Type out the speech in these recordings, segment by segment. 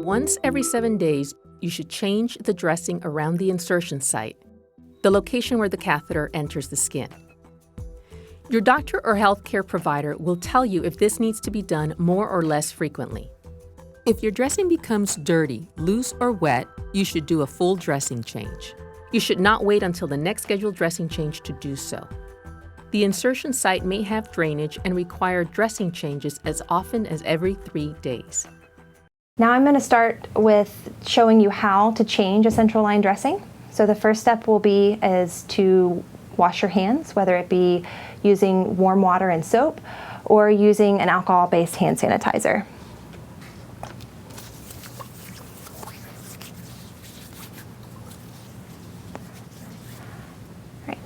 Once every 7 days, you should change the dressing around the insertion site, the location where the catheter enters the skin. Your doctor or healthcare provider will tell you if this needs to be done more or less frequently. If your dressing becomes dirty, loose, or wet, you should do a full dressing change. You should not wait until the next scheduled dressing change to do so. The insertion site may have drainage and require dressing changes as often as every 3 days. Now I'm going to start with showing you how to change a central line dressing. So the first step will be to wash your hands, whether it be using warm water and soap or using an alcohol-based hand sanitizer.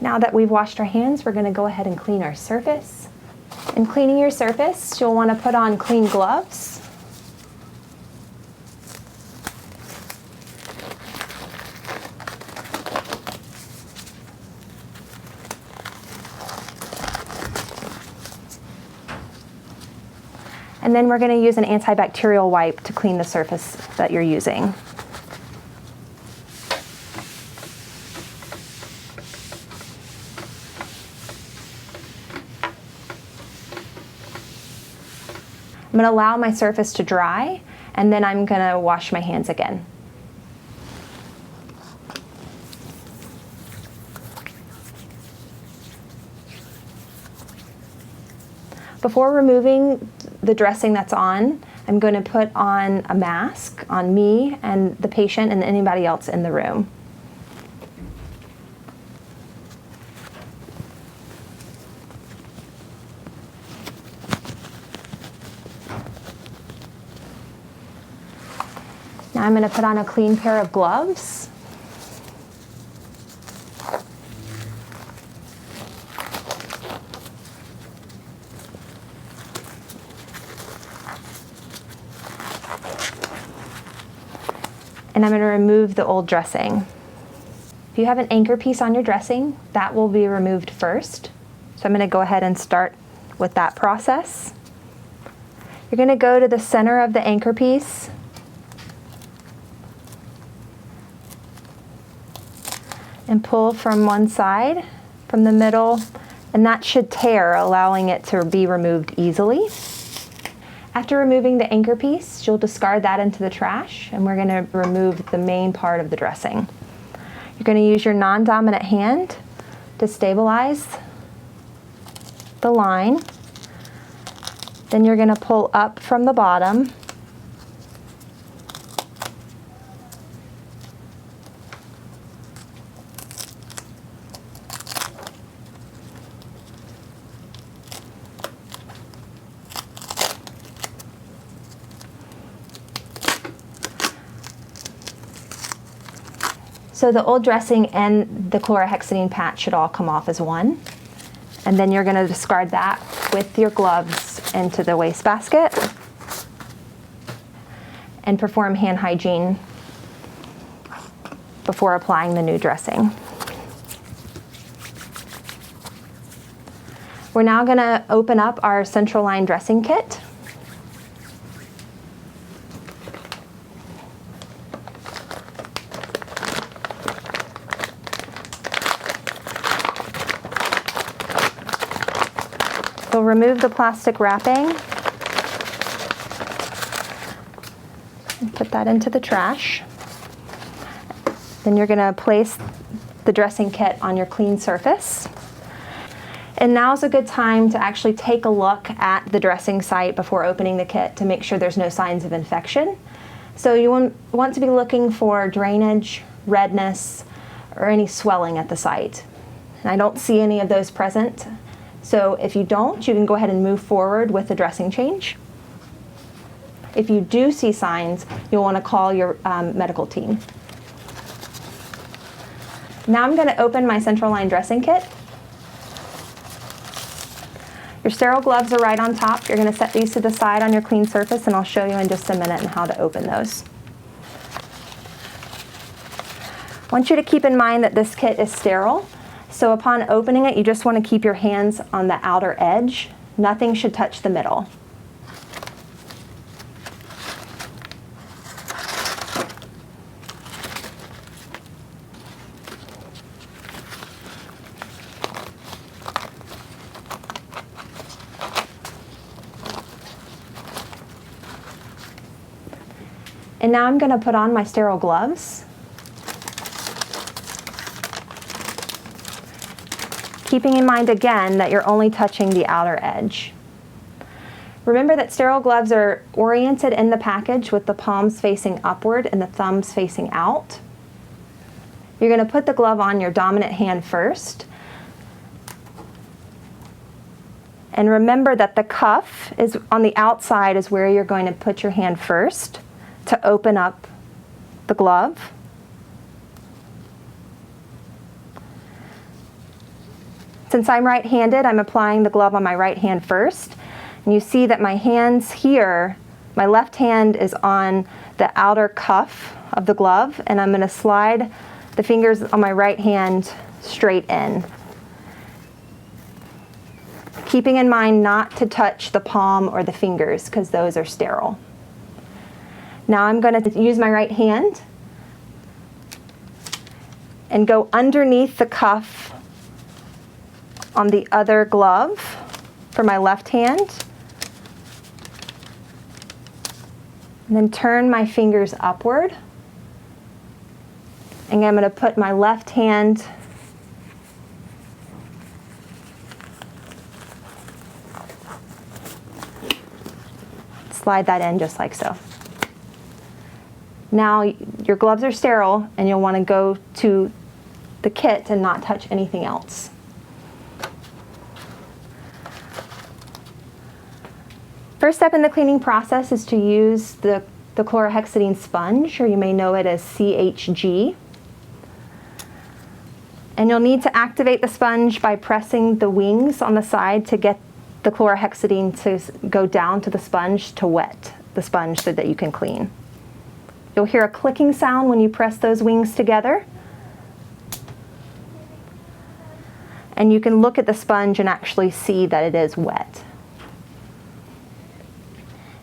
Now that we've washed our hands, we're going to go ahead and clean our surface. In cleaning your surface, you'll want to put on clean gloves. And then we're going to use an antibacterial wipe to clean the surface that you're using. I'm going to allow my surface to dry, and then I'm going to wash my hands again. Before removing the dressing that's on, I'm going to put on a mask on me and the patient and anybody else in the room. Now I'm going to put on a clean pair of gloves. And I'm going to remove the old dressing. If you have an anchor piece on your dressing, that will be removed first. So I'm going to go ahead and start with that process. You're going to go to the center of the anchor piece and pull from one side, from the middle, and that should tear, allowing it to be removed easily. After removing the anchor piece, you'll discard that into the trash, and we're going to remove the main part of the dressing. You're going to use your non-dominant hand to stabilize the line. Then you're going to pull up from the bottom. So the old dressing and the chlorhexidine patch should all come off as one. And then you're going to discard that with your gloves into the wastebasket and perform hand hygiene before applying the new dressing. We're now going to open up our central line dressing kit. We'll remove the plastic wrapping and put that into the trash. Then you're going to place the dressing kit on your clean surface. And now's a good time to actually take a look at the dressing site before opening the kit to make sure there's no signs of infection. So you want to be looking for drainage, redness, or any swelling at the site. And I don't see any of those present. So if you don't, you can go ahead and move forward with the dressing change. If you do see signs, you'll want to call your medical team. Now I'm going to open my central line dressing kit. Your sterile gloves are right on top. You're going to set these to the side on your clean surface, and I'll show you in just a minute how to open those. I want you to keep in mind that this kit is sterile. So upon opening it, you just want to keep your hands on the outer edge. Nothing should touch the middle. And now I'm going to put on my sterile gloves. Keeping in mind again that you're only touching the outer edge. Remember that sterile gloves are oriented in the package with the palms facing upward and the thumbs facing out. You're going to put the glove on your dominant hand first. And remember that the cuff is on the outside is where you're going to put your hand first to open up the glove. Since I'm right-handed, I'm applying the glove on my right hand first. And you see that my hands here, my left hand is on the outer cuff of the glove, and I'm going to slide the fingers on my right hand straight in. Keeping in mind not to touch the palm or the fingers because those are sterile. Now I'm going to use my right hand and go underneath the cuff on the other glove for my left hand. And then turn my fingers upward. And I'm going to put my left hand slide that in just like so. Now your gloves are sterile and you'll want to go to the kit and not touch anything else. First step in the cleaning process is to use the chlorhexidine sponge, or you may know it as CHG. And you'll need to activate the sponge by pressing the wings on the side to get the chlorhexidine to go down to the sponge to wet the sponge so that you can clean. You'll hear a clicking sound when you press those wings together. And you can look at the sponge and actually see that it is wet.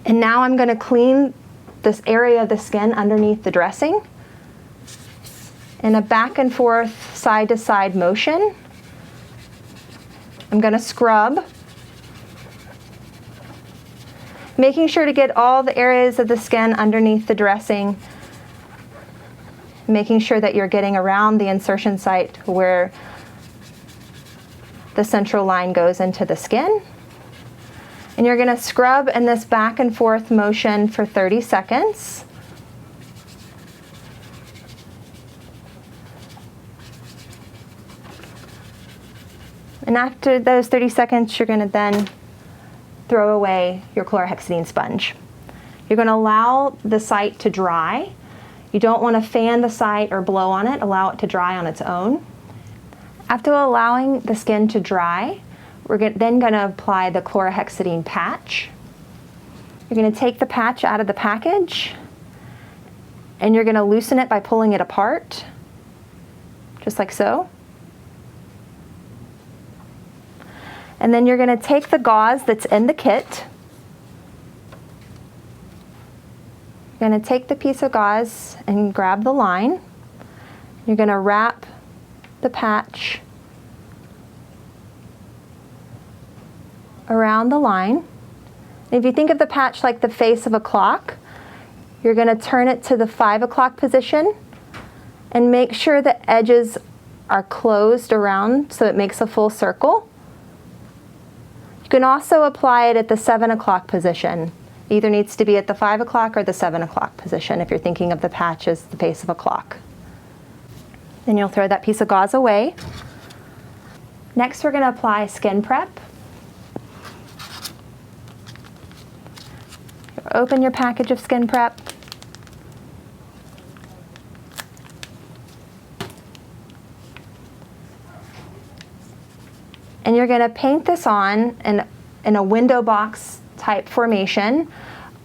And now I'm going to clean this area of the skin underneath the dressing in a back and forth, side to side motion. I'm going to scrub, making sure to get all the areas of the skin underneath the dressing, making sure that you're getting around the insertion site where the central line goes into the skin. And you're going to scrub in this back and forth motion for 30 seconds. And after those 30 seconds, you're going to then throw away your chlorhexidine sponge. You're going to allow the site to dry. You don't want to fan the site or blow on it. Allow it to dry on its own. After allowing the skin to dry, we're then going to apply the chlorhexidine patch. You're going to take the patch out of the package and you're going to loosen it by pulling it apart, just like so. And then you're going to take the gauze that's in the kit. You're going to take the piece of gauze and grab the line. You're going to wrap the patch around the line. If you think of the patch like the face of a clock, you're going to turn it to the 5 o'clock position and make sure the edges are closed around so it makes a full circle. You can also apply it at the 7 o'clock position. It either needs to be at the 5 o'clock or the 7 o'clock position if you're thinking of the patch as the face of a clock. Then you'll throw that piece of gauze away. Next, we're going to apply skin prep. Open your package of skin prep. And you're going to paint this on in a window box type formation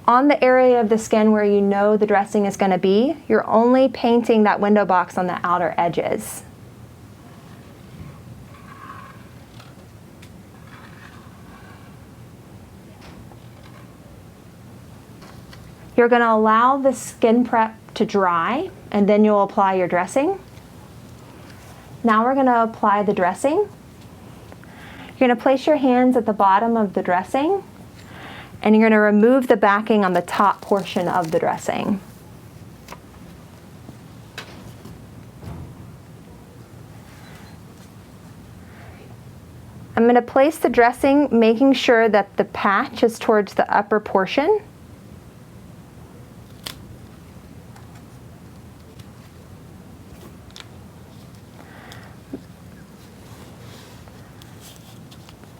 on the area of the skin where you know the dressing is going to be. You're only painting that window box on the outer edges. You're going to allow the skin prep to dry, and then you'll apply your dressing. Now we're going to apply the dressing. You're going to place your hands at the bottom of the dressing, and you're going to remove the backing on the top portion of the dressing. I'm going to place the dressing, making sure that the patch is towards the upper portion.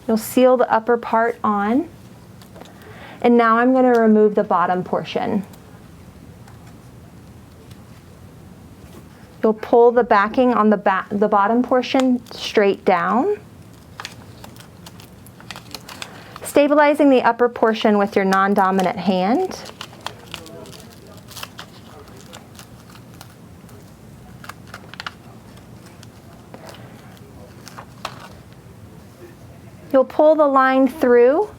You'll seal the upper part on. And now I'm going to remove the bottom portion. You'll pull the backing on the bottom portion straight down, stabilizing the upper portion with your non-dominant hand. You'll pull the line through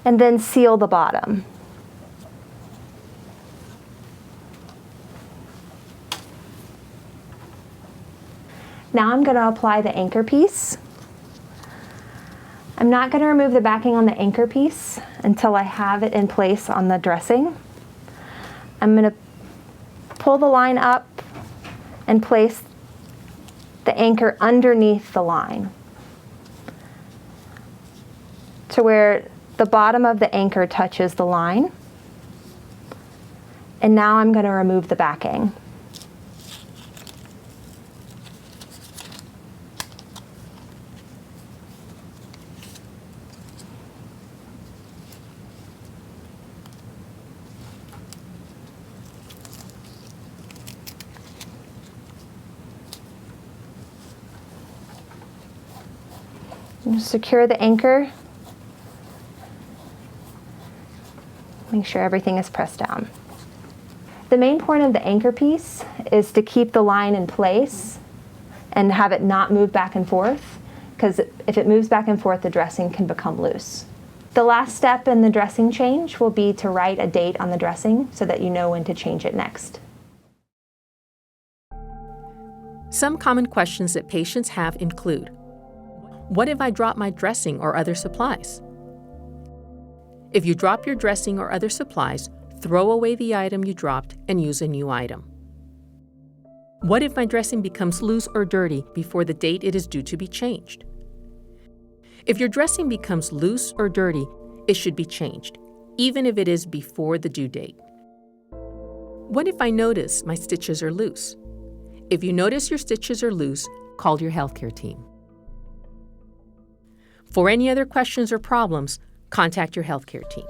and then seal the bottom. Now I'm going to apply the anchor piece. I'm not going to remove the backing on the anchor piece until I have it in place on the dressing. I'm going to pull the line up and place the anchor underneath the line to where the bottom of the anchor touches the line. And now I'm going to remove the backing. Secure the anchor. Make sure everything is pressed down. The main point of the anchor piece is to keep the line in place and have it not move back and forth, because if it moves back and forth, the dressing can become loose. The last step in the dressing change will be to write a date on the dressing so that you know when to change it next. Some common questions that patients have include: what if I drop my dressing or other supplies? If you drop your dressing or other supplies, throw away the item you dropped and use a new item. What if my dressing becomes loose or dirty before the date it is due to be changed? If your dressing becomes loose or dirty, it should be changed, even if it is before the due date. What if I notice my stitches are loose? If you notice your stitches are loose, call your healthcare team. For any other questions or problems, contact your healthcare team.